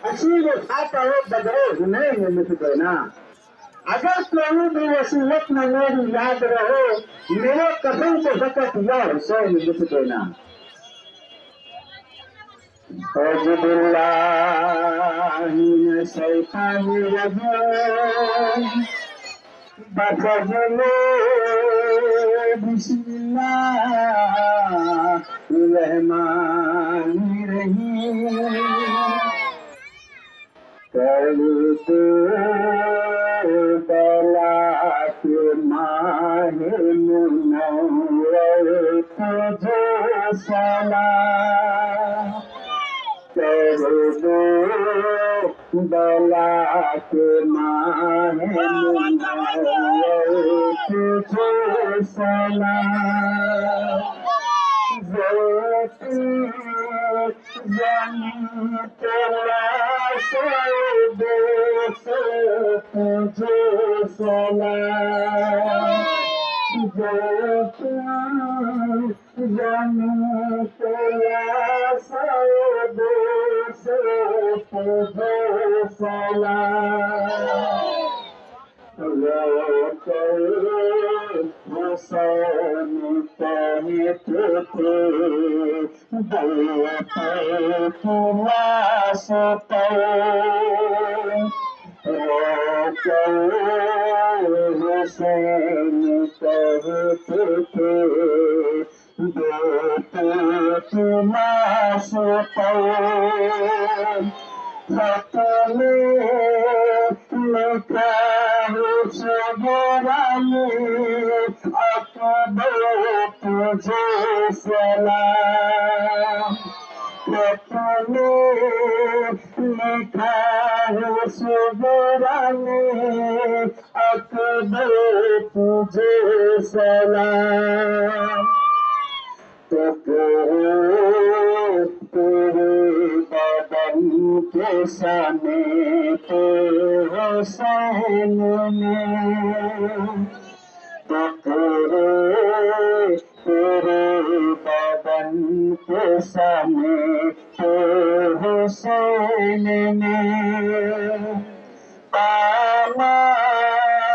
असीब खाता हो बदरे हुने में मिट देना। अगर प्रभु की वसीयत में मेरी याद रहो, मेरे कदम को बकत या हुसैन मिट देना। औजुबिल्लाहि मिन शैतानिर रजीम, बफजले बिस्मिल्लाहिर्रहमानिर्रहीम। करते बलात माहे मुनव्वर तुझे सलाम। करते बलात माहे मुनव्वर तुझे सलाम। तुझे सलाम। तुझे सलाम। हुसैन कहते थे देते तुलाश पर, हुसैन कहते थे देते तुलाश पर। खत में लिखा अकबर तुझे सलाम। खत में लिखा अकबर तुझे सलाम। तो तेरे बदन के समेत हुसैन ने, तो तेरे बदन के समेत हुसैन ने पामा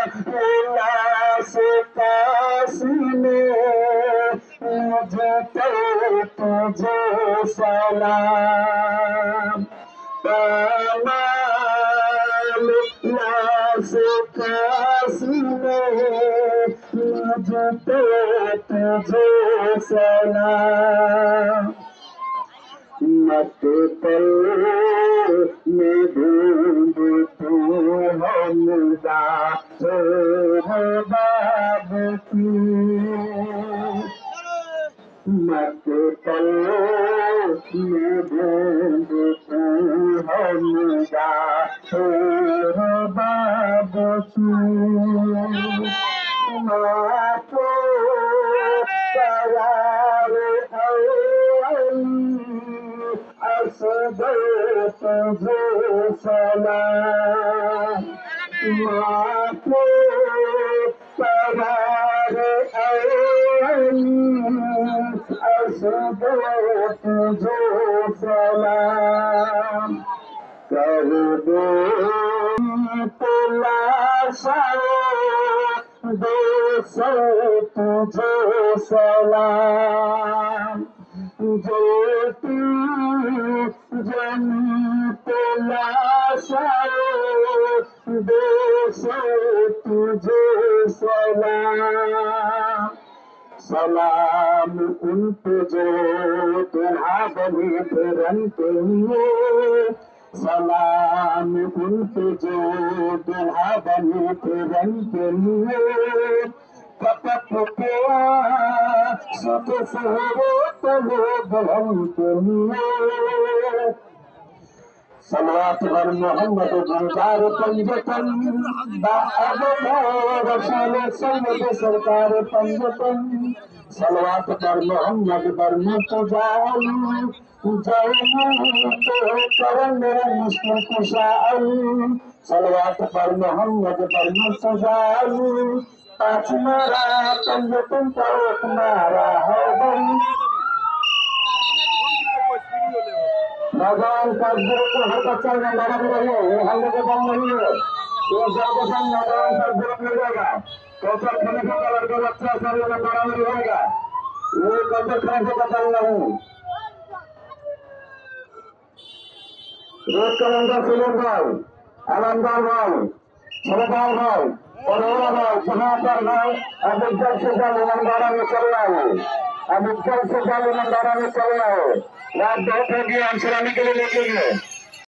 उल्लास कासिने मुझे तुझे सलाम। कमाल उल्लास कासिने मुझे तुझे सलाम। मत पल में ढूंढ तू हमदा बाब की। मत पल में ढूंढ तू हमदा बाब की। माँ को करार असगर तुझे सलाम। माँ को करार असगर तुझे सलाम। कर दे तलाशा दे तुझे सलाम। ज्योति जनी तलाशा दे तुझे सलाम। सलाम उन पे जो दुल्हा बने फिरन के लिए। सलाम उन पे जो दुल्हा बने फिरन के लिए। कपट के सुख सहरो तले बहन के लिए। सलवात वर मोहम्मद गुलजार पंजतन रसूल सैयद सरकार पंजतन। सलवात पर मोहम्मद बर मुतजाली करन मुश्किल कुशाई। सलवात पर मोहम्मद बर मुतजाली पाँच मारा पंजतन तोक मारा है बड़ी। मैदान का हर बच्चा मैदान में रहिए, हल्ले के बल नहीं है। तो जब मैदान का ग्रुप मिलेगा कौशल खाने का लड़का बच्चा सब में बराबरी होगा। वो कौशल खाने का बल नहीं। रोज कलंदर सुलेम भाई, आलमदार भाई, छलदार भाई, परोरा भाई, जहां भाई अब जल्द से जल्द ईमानदारा में चल रहा है। अब जल्द से जल्द ईमानदारा में चल रहा है। रात बहुत हो गया, हम सलामी के लिए लेके गए।